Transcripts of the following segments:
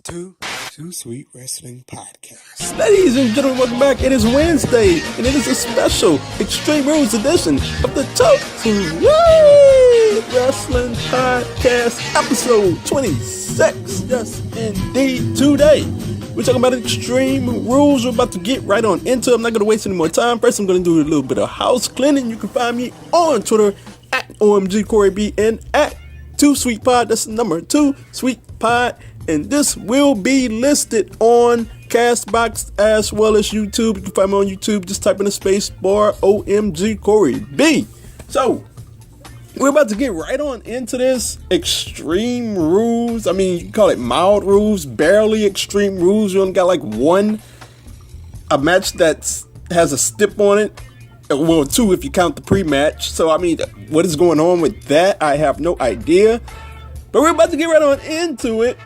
Too Sweet Wrestling Podcast. Ladies and gentlemen, welcome back. It is Wednesday, and it is a special Extreme Rules edition of the Too Sweet Wrestling Podcast, episode 26. Yes, indeed. Today, we're talking about Extreme Rules. We're about to get right on into it. I'm not going to waste any more time. First, I'm going to do a little bit of house cleaning. You can find me on Twitter at OMGCoreyB and at 2SweetPod. That's the number 2SweetPod. And this will be listed on Castbox as well as YouTube. You can find me on YouTube. Just type in the space bar OMG Corey B. So, we're about to get right on into this Extreme Rules. I mean, you can call it mild rules, barely Extreme Rules. You only got like a match that has a stip on it. Well, two if you count the pre-match. So, I mean, what is going on with that? I have no idea. But we're about to get right on into it.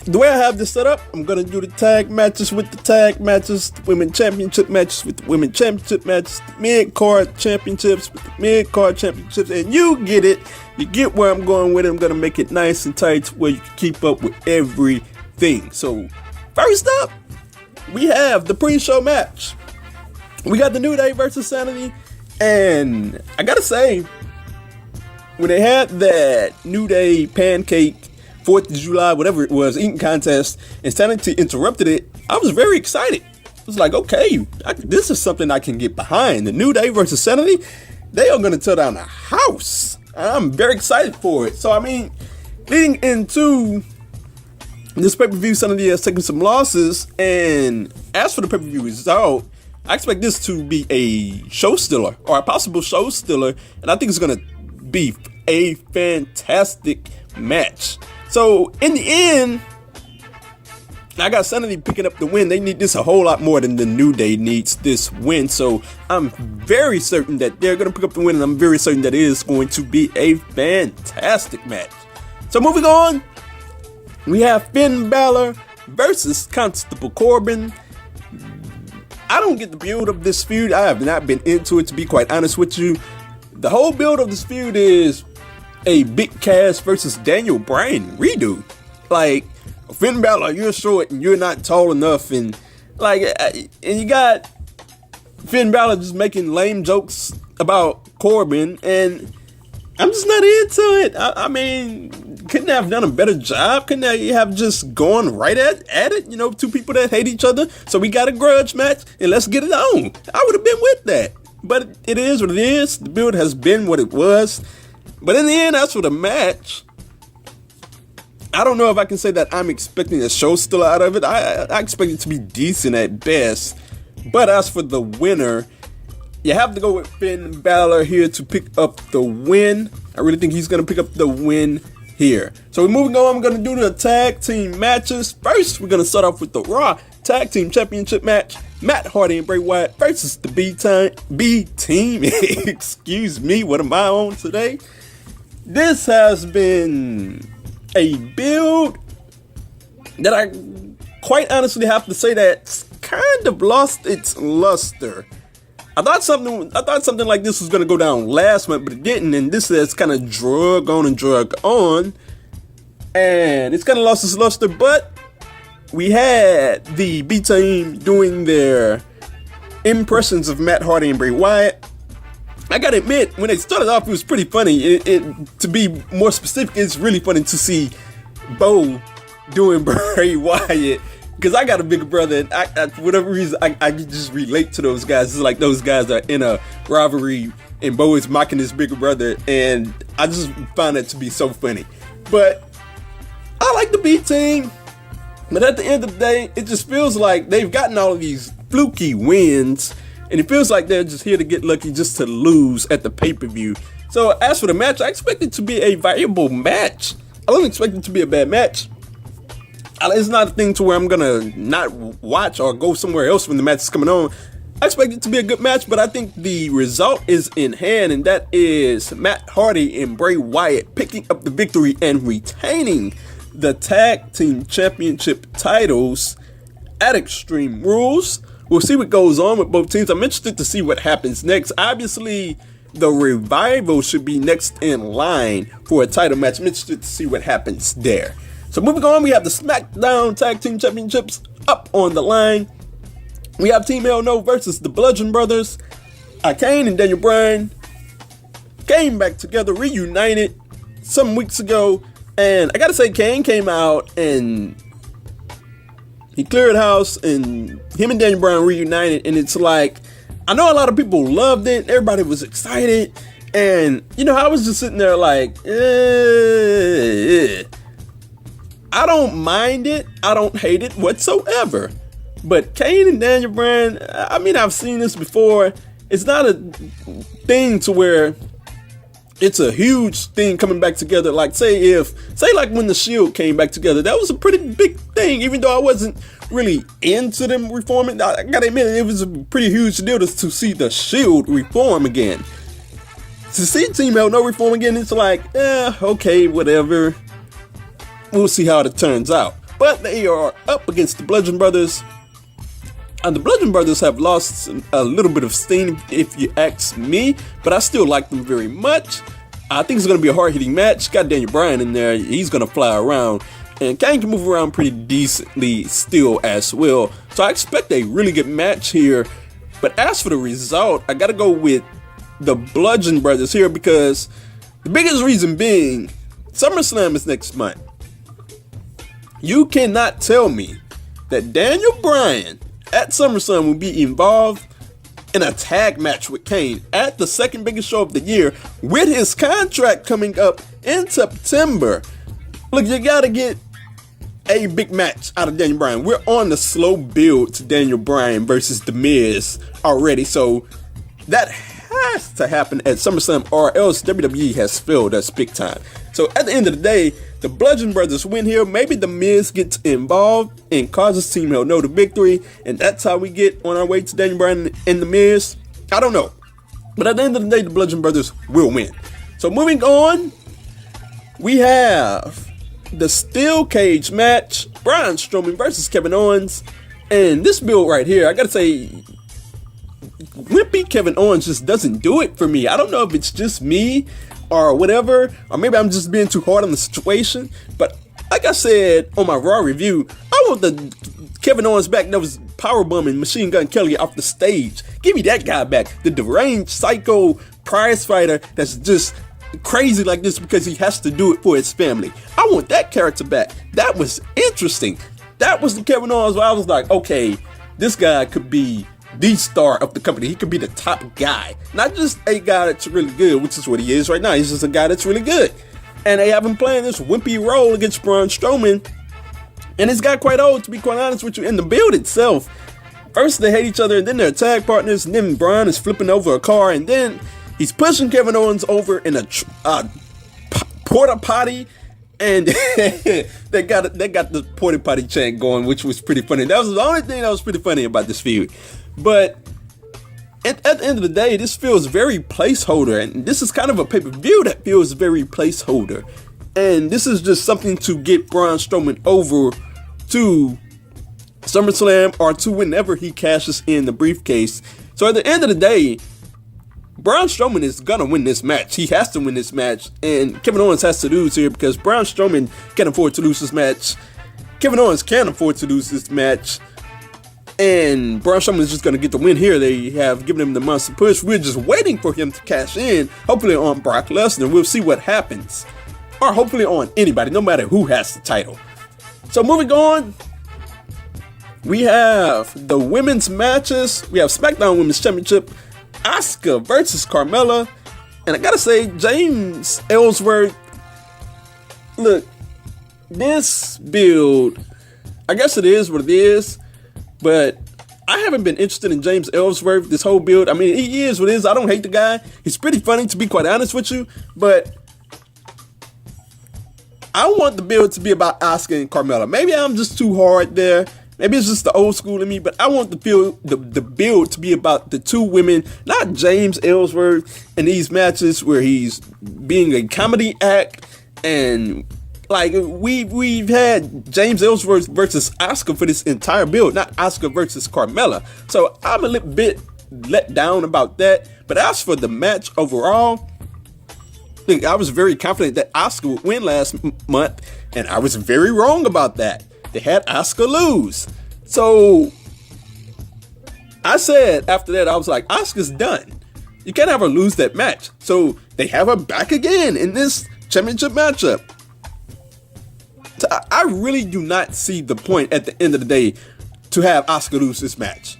The way I have this set up, I'm going to do the tag matches with the tag matches, the women championship matches with the women championship matches, the mid-card championships with the mid-card championships, and you get it. You get where I'm going with it. I'm going to make it nice and tight where you can keep up with everything. So, first up, we have the pre-show match. We got the New Day versus Sanity, and I got to say, when they had that New Day pancake 4th of July, whatever it was, eating contest, and Sanity interrupted it, I was very excited. I was like, okay, this is something I can get behind. The New Day versus Sanity, they are going to tear down the house. I'm very excited for it. So, I mean, leading into this pay-per-view, Sanity has taken some losses, and as for the pay-per-view result, I expect this to be a show stealer, or a possible show stealer, and I think it's going to be a fantastic match. So, in the end, I got Sanity picking up the win. They need this a whole lot more than the New Day needs this win. So, I'm very certain that they're going to pick up the win, and I'm very certain that it is going to be a fantastic match. So, moving on, we have Finn Balor versus Constable Corbin. I don't get the build of this feud. I have not been into it, to be quite honest with you. The whole build of this feud is a Big Cass versus Daniel Bryan redo. Like, Finn Balor, you're short and you're not tall enough, and you got Finn Balor just making lame jokes about Corbin, and I'm just not into it. I mean, couldn't they have done a better job? Couldn't they have just gone right at it? You know, two people that hate each other, so we got a grudge match, and let's get it on. I would have been with that. But it is what it is. The build has been what it was. But in the end, as for the match, I don't know if I can say that I'm expecting a show stealer out of it. I expect it to be decent at best. But as for the winner, you have to go with Finn Balor here to pick up the win. I really think he's going to pick up the win here. So we're moving on. I'm going to do the tag team matches. First, we're going to start off with the Raw Tag Team Championship match. Matt Hardy and Bray Wyatt versus the B Team. Excuse me, what am I on today? This has been a build that I quite honestly have to say that's kind of lost its luster. I thought something like this was going to go down last month, but it didn't, and this has kind of drug on, and it's kind of lost its luster. But we had the B Team doing their impressions of Matt Hardy and Bray Wyatt. I gotta admit, when they started off, it was pretty funny. To be more specific, it's really funny to see Bo doing Bray Wyatt, because I got a bigger brother, and I for whatever reason, I just relate to those guys. It's like those guys are in a rivalry, and Bo is mocking his bigger brother, and I just find that to be so funny. But I like the B Team, but at the end of the day, it just feels like they've gotten all of these fluky wins, and it feels like they're just here to get lucky just to lose at the pay-per-view. So as for the match, I expect it to be a viable match. I don't expect it to be a bad match. It's not a thing to where I'm going to not watch or go somewhere else when the match is coming on. I expect it to be a good match, but I think the result is in hand, and that is Matt Hardy and Bray Wyatt picking up the victory and retaining the Tag Team Championship titles at Extreme Rules. We'll see what goes on with both teams. I'm interested to see what happens next. Obviously, the Revival should be next in line for a title match. I'm interested to see what happens there. So moving on, we have the SmackDown Tag Team Championships up on the line. We have Team Hell No versus the Bludgeon Brothers. Kane and Daniel Bryan came back together, reunited some weeks ago. And I gotta say, Kane came out and he cleared house, and him and Daniel Bryan reunited. And it's like, I know a lot of people loved it. Everybody was excited. And, I was just sitting there like, I don't mind it. I don't hate it whatsoever. But Kane and Daniel Bryan, I've seen this before. It's not a thing to where it's a huge thing coming back together. Like, say when the Shield came back together, that was a pretty big thing. Even though I wasn't really into them reforming, I gotta admit, it was a pretty huge deal to see the Shield reform again. To see Team Hell No reform again, it's like, okay, whatever. We'll see how it turns out. But they are up against the Bludgeon Brothers. And the Bludgeon Brothers have lost a little bit of steam, if you ask me, but I still like them very much. I think it's going to be a hard-hitting match. Got Daniel Bryan in there. He's going to fly around. And Kane can move around pretty decently still as well. So I expect a really good match here. But as for the result, I got to go with the Bludgeon Brothers here, because the biggest reason being, SummerSlam is next month. You cannot tell me that Daniel Bryan at SummerSlam will be involved in a tag match with Kane at the second biggest show of the year, with his contract coming up in September. Look, you gotta get a big match out of Daniel Bryan. We're on the slow build to Daniel Bryan versus The Miz already, so that has to happen at SummerSlam, or else WWE has failed us big time. So at the end of the day, the Bludgeon Brothers win here. Maybe The Miz gets involved and causes Team Hell No the victory, and that's how we get on our way to Daniel Bryan and The Miz. I don't know. But at the end of the day, the Bludgeon Brothers will win. So moving on, we have the Steel Cage match. Braun Strowman versus Kevin Owens. And this build right here, I gotta say, wimpy Kevin Owens just doesn't do it for me. I don't know if it's just me or whatever, or maybe I'm just being too hard on the situation, but like I said on my Raw review, I want the Kevin Owens back that was powerbombing Machine Gun Kelly off the stage. Give me that guy back, the deranged psycho prize fighter that's just crazy like this because he has to do it for his family. I want that character back. That was interesting. That was the Kevin Owens where I was like, okay, this guy could be the star of the company. He could be the top guy, not just a guy that's really good, which is what he is right now. He's just a guy that's really good, and they have him playing this wimpy role against Braun Strowman, and it's got quite old, to be quite honest with you. In the build itself, first they hate each other, and then they're tag partners, and then Braun is flipping over a car, and then he's pushing Kevin Owens over in a porta potty, and they got the porta potty chant going, which was pretty funny. That was the only thing that was pretty funny about this feud. But at the end of the day, this feels very placeholder, and this is kind of a pay-per-view that feels very placeholder. And this is just something to get Braun Strowman over to SummerSlam or to whenever he cashes in the briefcase. So at the end of the day, Braun Strowman is gonna win this match. He has to win this match, and Kevin Owens has to lose here because Braun Strowman can't afford to lose this match. Kevin Owens can't afford to lose this match. And Braun Strowman is just going to get the win here. They have given him the monster push. We're just waiting for him to cash in, hopefully on Brock Lesnar. We'll see what happens. Or hopefully on anybody, no matter who has the title. So moving on, we have the women's matches. We have SmackDown Women's Championship, Asuka versus Carmella. And I gotta say, James Ellsworth, look, this build, I guess it is what it is. But I haven't been interested in James Ellsworth this whole build. I mean, he is what it is. I don't hate the guy. He's pretty funny, to be quite honest with you. But I want the build to be about Asuka and Carmella. Maybe I'm just too hard there. Maybe it's just the old school in me. But I want the build to be about the two women, not James Ellsworth in these matches where he's being a comedy act. And like, we've had James Ellsworth versus Asuka for this entire build, not Asuka versus Carmella. So I'm a little bit let down about that. But as for the match overall, look, I was very confident that Asuka would win last month. And I was very wrong about that. They had Asuka lose. So I said after that, I was like, Asuka's done. You can't have her lose that match. So they have her back again in this championship matchup. So I really do not see the point at the end of the day to have Asuka lose this match.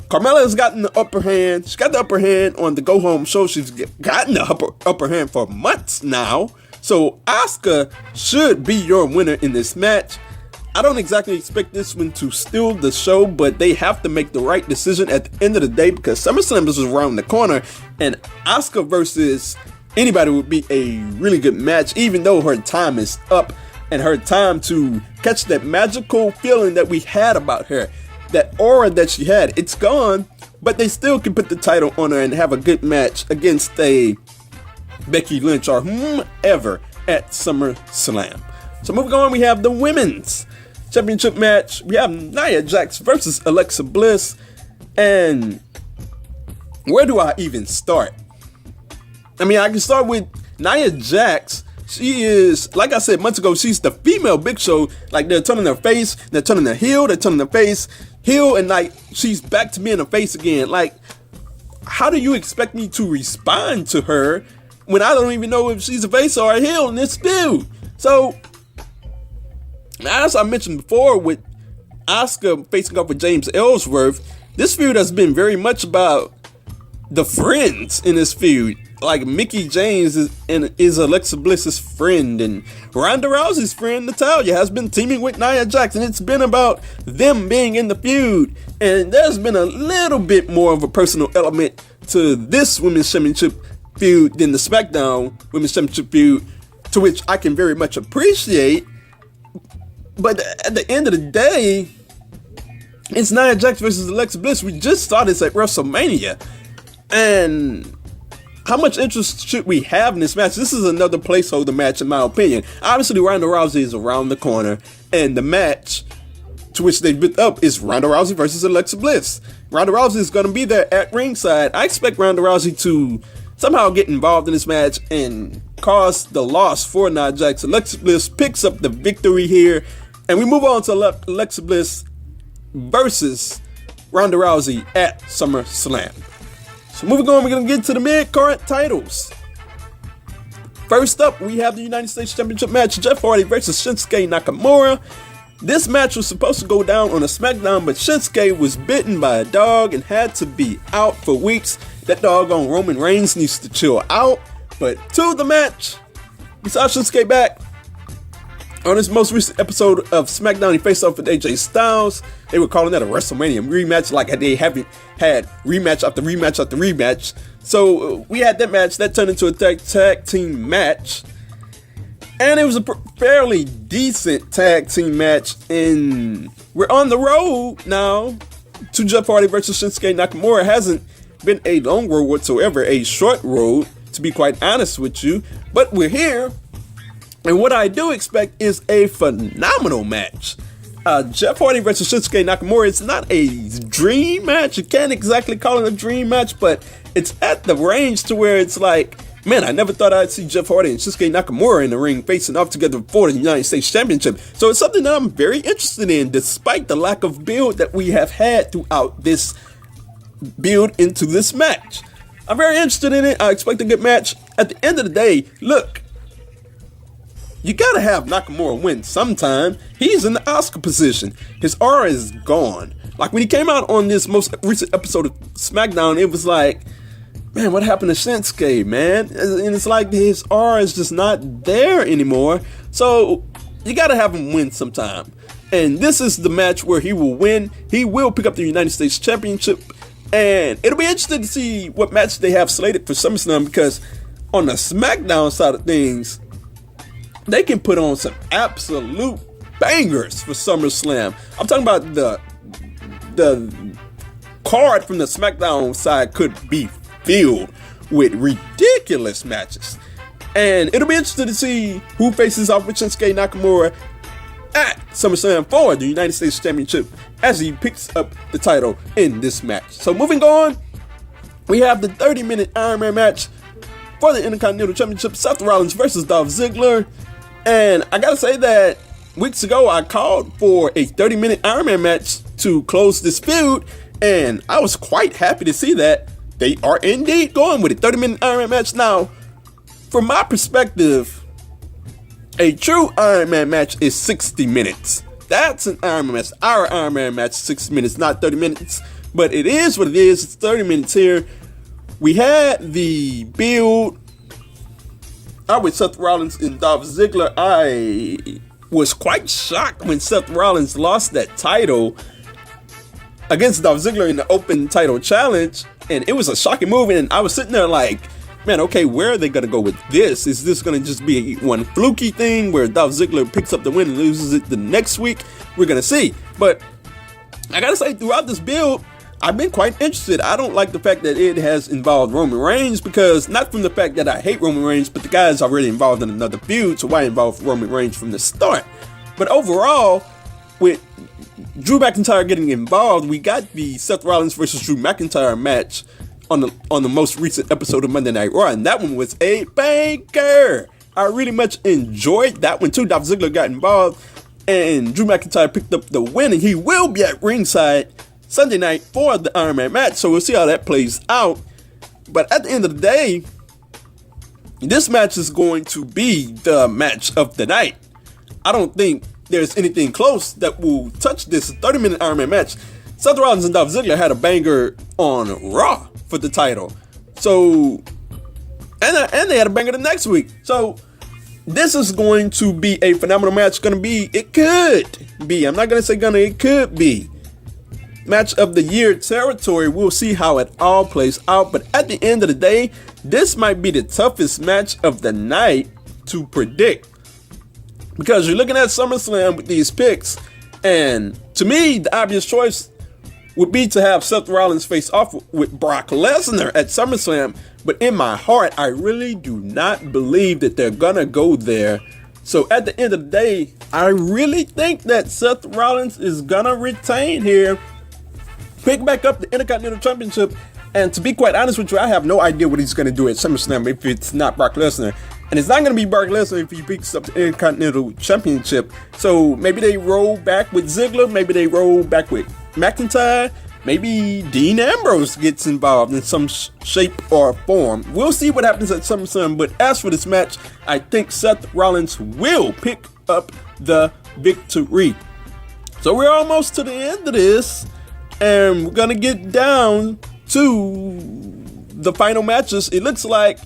Carmella has gotten the upper hand. She's got the upper hand on the Go Home show. She's gotten the upper hand for months now. So Asuka should be your winner in this match. I don't exactly expect this one to steal the show, but they have to make the right decision at the end of the day because SummerSlam is around the corner, and Asuka versus anybody would be a really good match, even though her time is up and her time to catch that magical feeling that we had about her. That aura that she had, it's gone, but they still can put the title on her and have a good match against a Becky Lynch or whomever at SummerSlam. So moving on, we have the women's championship match. We have Nia Jax versus Alexa Bliss. And where do I even start? I mean, I can start with Nia Jax. She is, like I said months ago, she's the female Big Show. Like, they're turning their face, they're turning their heel, they're turning their face, heel, and like, she's back to being a face again. Like, how do you expect me to respond to her when I don't even know if she's a face or a heel in this feud? So, as I mentioned before, with Asuka facing off with James Ellsworth, this feud has been very much about the friends in this feud. Like, Mickie James is Alexa Bliss's friend, and Ronda Rousey's friend Natalya has been teaming with Nia Jax, and it's been about them being in the feud. And there's been a little bit more of a personal element to this Women's Championship feud than the SmackDown Women's Championship feud, to which I can very much appreciate. But at the end of the day, it's Nia Jax versus Alexa Bliss. We just saw this at WrestleMania, and how much interest should we have in this match? This is another placeholder match, in my opinion. Obviously, Ronda Rousey is around the corner, and the match to which they built up is Ronda Rousey versus Alexa Bliss. Ronda Rousey is going to be there at ringside. I expect Ronda Rousey to somehow get involved in this match and cause the loss for Nia Jax. Alexa Bliss picks up the victory here, and we move on to Alexa Bliss versus Ronda Rousey at SummerSlam. So moving on, we're going to get to the mid-card titles. First up, we have the United States Championship match, Jeff Hardy versus Shinsuke Nakamura. This match was supposed to go down on a SmackDown, but Shinsuke was bitten by a dog and had to be out for weeks. That doggone Roman Reigns needs to chill out. But to the match, we saw Shinsuke back. On this most recent episode of SmackDown, he faced off with AJ Styles. They were calling that a WrestleMania rematch, like they haven't had rematch after rematch after rematch. So we had that match that turned into a tag team match, and it was a fairly decent tag team match. And we're on the road now to Jeff Hardy versus Shinsuke Nakamura. It hasn't been a long road whatsoever, a short road, to be quite honest with you. But we're here. And what I do expect is a phenomenal match. Jeff Hardy versus Shinsuke Nakamura, it's not a dream match. You can't exactly call it a dream match, but it's at the range to where it's like, man, I never thought I'd see Jeff Hardy and Shinsuke Nakamura in the ring facing off together for the United States Championship. So it's something that I'm very interested in, despite the lack of build that we have had throughout this build into this match. I'm very interested in it. I expect a good match. At the end of the day, look, you gotta have Nakamura win sometime. He's in the Oscar position. His aura is gone. Like, when he came out on this most recent episode of SmackDown, it was like, man, what happened to Shinsuke, man? And it's like his aura is just not there anymore. So you gotta have him win sometime. And this is the match where he will win. He will pick up the United States Championship. And it'll be interesting to see what match they have slated for SummerSlam, because on the SmackDown side of things, they can put on some absolute bangers for SummerSlam. I'm talking about the card from the SmackDown side could be filled with ridiculous matches. And it'll be interesting to see who faces off with Shinsuke Nakamura at SummerSlam for the United States Championship as he picks up the title in this match. So moving on, we have the 30-minute Iron Man match for the Intercontinental Championship, Seth Rollins versus Dolph Ziggler. And I gotta say that weeks ago I called for a 30-minute Iron Man match to close this feud, and I was quite happy to see that they are indeed going with a 30-minute Iron Man match. Now, from my perspective, a true Iron Man match is 60 minutes. That's an Iron Man match. Our Iron Man match is 60 minutes, not 30 minutes. But it is what it is. It's 30 minutes here. We had the build with Seth Rollins and Dolph Ziggler. I was quite shocked when Seth Rollins lost that title against Dolph Ziggler in the open title challenge. And it was a shocking move. And I was sitting there like, man, okay, where are they going to go with this? Is this going to just be one fluky thing where Dolph Ziggler picks up the win and loses it the next week? We're going to see. But I got to say, throughout this build, I've been quite interested. I don't like the fact that it has involved Roman Reigns, because not from the fact that I hate Roman Reigns, but the guy is already involved in another feud, so why involve Roman Reigns from the start? But overall, with Drew McIntyre getting involved, we got the Seth Rollins versus Drew McIntyre match on the most recent episode of Monday Night Raw, and that one was a banger. I really much enjoyed that one too. Dolph Ziggler got involved, and Drew McIntyre picked up the win, and he will be at ringside Sunday night for the Iron Man match, so we'll see how that plays out. But at the end of the day, this match is going to be the match of the night. I don't think there's anything close that will touch this 30-minute Iron Man match. Seth Rollins and Dolph Ziggler had a banger on Raw for the title, so and they had a banger the next week. So this is going to be a phenomenal match. It could be. I'm not gonna say gonna. It could be match of the year territory. We'll see how it all plays out. But at the end of the day, this might be the toughest match of the night to predict, because you're looking at SummerSlam with these picks, and to me, the obvious choice would be to have Seth Rollins face off with Brock Lesnar at SummerSlam. But in my heart, I really do not believe that they're gonna go there. So at the end of the day, I really think that Seth Rollins is gonna retain here, pick back up the Intercontinental Championship, and to be quite honest with you, I have no idea what he's gonna do at SummerSlam if it's not Brock Lesnar. And it's not gonna be Brock Lesnar if he picks up the Intercontinental Championship. So maybe they roll back with Ziggler, maybe they roll back with McIntyre, maybe Dean Ambrose gets involved in some shape or form. We'll see what happens at SummerSlam. But as for this match, I think Seth Rollins will pick up the victory. So we're almost to the end of this, and we're gonna get down to the final matches. It looks like,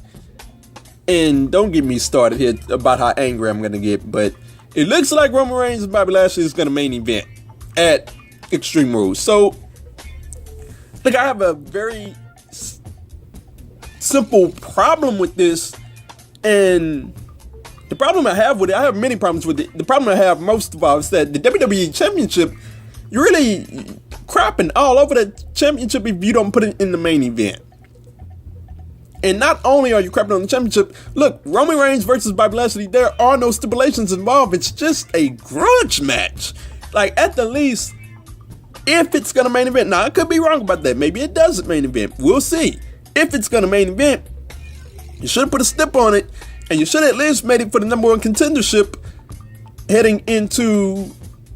and don't get me started here about how angry I'm gonna get, but it looks like Roman Reigns and Bobby Lashley is gonna main event at Extreme Rules. So, look, I have a very simple problem with this, and the problem I have with it, I have many problems with it. The problem I have most of all is that the WWE Championship, you're really crapping all over that championship if you don't put it in the main event. And not only are you crapping on the championship, look, Roman Reigns versus Bobby Lashley, there are no stipulations involved. It's just a grudge match. Like, at the least, if it's gonna main event, now I could be wrong about that. Maybe it doesn't main event. We'll see. If it's gonna main event, you should have put a stip on it, and you should have at least made it for the number one contendership heading into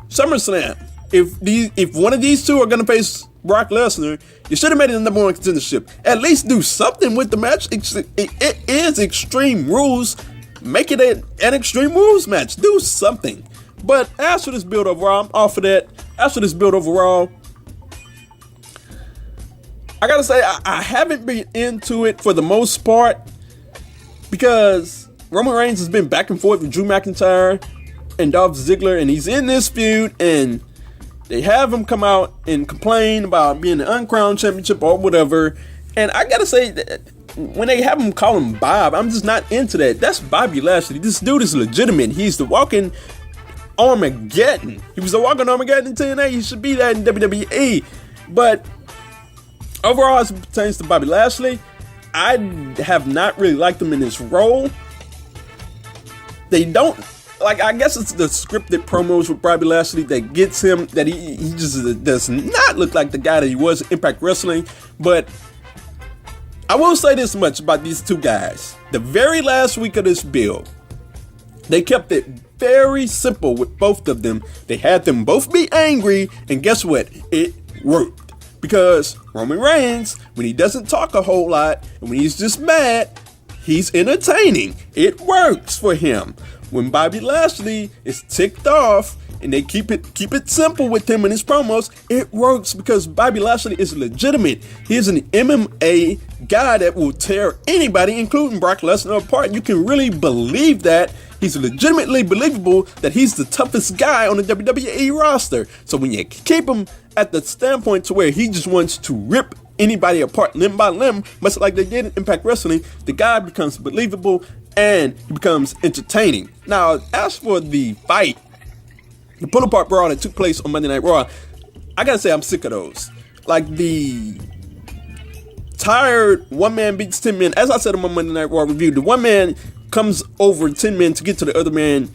SummerSlam. If one of these two are gonna face Brock Lesnar, you should have made it the number one contendership. At least do something with the match. It is Extreme Rules. Make it an Extreme Rules match. Do something. But as for this build overall, I'm off of that. As for this build overall, I gotta say, I haven't been into it for the most part, because Roman Reigns has been back and forth with Drew McIntyre and Dolph Ziggler, and he's in this feud, and they have him come out and complain about being the uncrowned championship or whatever. And I gotta say that when they have him call him Bob, I'm just not into that. That's Bobby Lashley. This dude is legitimate. He's the walking Armageddon. He was the walking Armageddon in TNA. He should be that in WWE. But overall, as it pertains to Bobby Lashley, I have not really liked him in his role. They don't, like, I guess it's the scripted promos with Bobby Lashley that gets him, that he just does not look like the guy that he was in Impact Wrestling. But I will say this much about these two guys. The very last week of this build, They kept it very simple with both of them. They had them both be angry, and guess what? It worked. Because Roman Reigns, when he doesn't talk a whole lot, and when he's just mad, he's entertaining. It works for him. When Bobby Lashley is ticked off, and they keep it simple with him in his promos, it works because Bobby Lashley is legitimate. He's an MMA guy that will tear anybody, including Brock Lesnar, apart. You can really believe that. He's legitimately believable that he's the toughest guy on the WWE roster. So when you keep him at the standpoint to where he just wants to rip anybody apart limb by limb, much like they did in Impact Wrestling, the guy becomes believable and he becomes entertaining. Now, as for the fight, the pull-apart brawl that took place on Monday Night Raw, I gotta say I'm sick of those. Like the tired one man beats 10 men. As I said in my Monday Night Raw review, the one man comes over 10 men to get to the other man.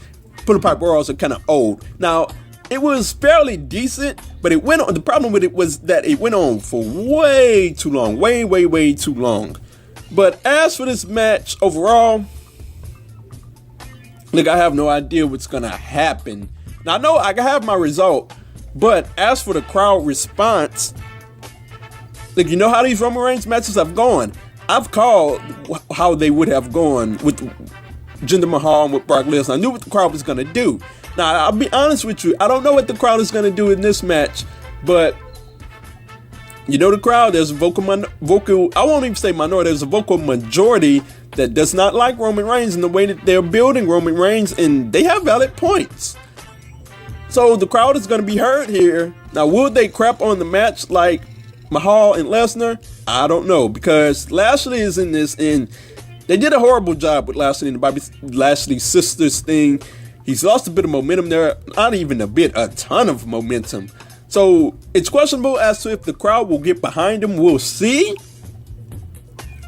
Pull-apart brawls are kind of old. Now, it was fairly decent, but it went on. The problem with it was that it went on for way too long. Way too long. But as for this match overall, look, I have no idea what's gonna happen. Now, I know I can have my result, but as for the crowd response, like, you know how these Roman Reigns matches have gone. I've called how they would have gone with Jinder Mahal and with Brock Lesnar. I knew what the crowd was going to do. Now, I'll be honest with you. I don't know what the crowd is going to do in this match, but you know the crowd, there's a vocal, I won't even say minority, there's a vocal majority that does not like Roman Reigns and the way that they're building Roman Reigns, and they have valid points. So the crowd is going to be heard here. Now, will they crap on the match like Mahal and Lesnar? I don't know, because Lashley is in this, and they did a horrible job with Lashley and the Bobby Lashley sisters thing. He's lost a bit of momentum there, not even a bit, a ton of momentum. So it's questionable as to if the crowd will get behind him. We'll see.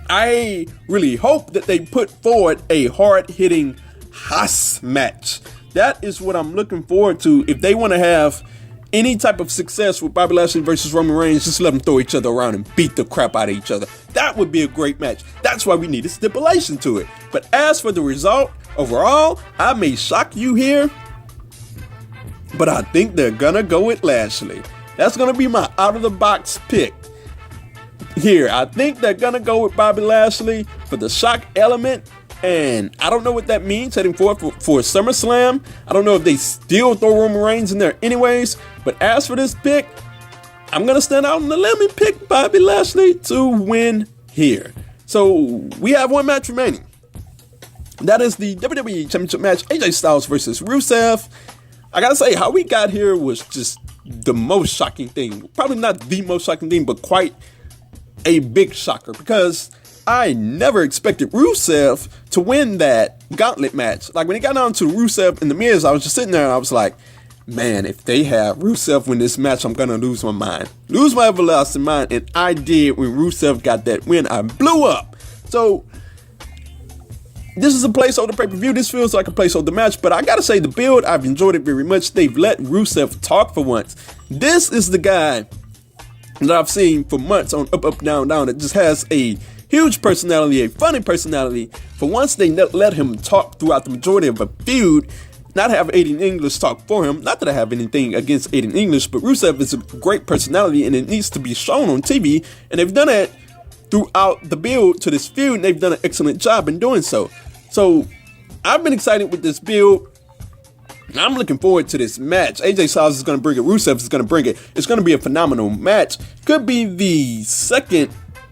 I really hope that they put forward a hard-hitting Haas match. That is what I'm looking forward to. If they want to have any type of success with Bobby Lashley versus Roman Reigns, just let them throw each other around and beat the crap out of each other. That would be a great match. That's why we need a stipulation to it. But as for the result, overall, I may shock you here, but I think they're gonna go with Lashley. That's gonna be my out-of-the-box pick here. I think they're gonna go with Bobby Lashley for the shock element. And I don't know what that means heading forward for SummerSlam. I don't know if they still throw Roman Reigns in there anyways. But as for this pick, I'm going to stand out on the limb and pick Bobby Lashley to win here. So we have one match remaining. That is the WWE Championship match, AJ Styles versus Rusev. I got to say, how we got here was just the most shocking thing. Probably not the most shocking thing, but quite a big shocker, because I never expected Rusev to win that gauntlet match. Like, when it got down to Rusev and The Miz, I was just sitting there and I was like, man, if they have Rusev win this match, I'm going to lose my mind. Lose my everlasting mind. And I did. When Rusev got that win, I blew up. So this is a placeholder pay-per-view. This feels like a placeholder match, but I got to say, the build, I've enjoyed it very much. They've let Rusev talk for once. This is the guy that I've seen for months on Up, Up, Down, Down that just has a huge personality, a funny personality. For once, they let him talk throughout the majority of a feud, not have Aiden English talk for him. Not that I have anything against Aiden English, but Rusev is a great personality and it needs to be shown on TV. And they've done it throughout the build to this feud, and they've done an excellent job in doing so. So I've been excited with this build. I'm looking forward to this match. AJ Styles is going to bring it. Rusev is going to bring it. It's going to be a phenomenal match. Could be the second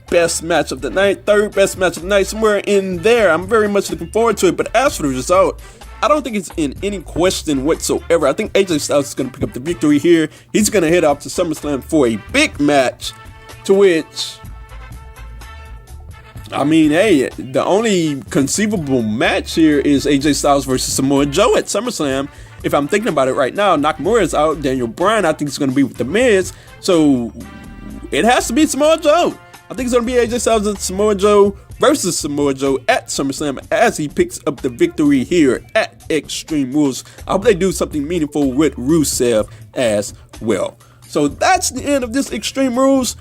best match of the night, third best match of the night, somewhere in there. I'm very much looking forward to it. But as for the result, I don't think it's in any question whatsoever. I think AJ Styles is going to pick up the victory here. He's going to head off to SummerSlam for a big match, to which, I mean, hey, the only conceivable match here is AJ Styles versus Samoa Joe at SummerSlam. If I'm thinking about it right now, Nakamura is out. Daniel Bryan, I think, is going to be with The Miz. So it has to be Samoa Joe. I think it's going to be AJ Styles and Samoa Joe versus Samoa Joe at SummerSlam as he picks up the victory here at Extreme Rules. I hope they do something meaningful with Rusev as well. So that's the end of this Extreme Rules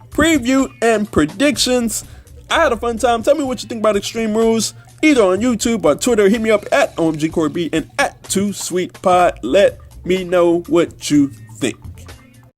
preview and predictions. I had a fun time. Tell me what you think about Extreme Rules either on YouTube or Twitter. Hit me up at OMGCoreyB and at 2SweetPod. Let me know what you think.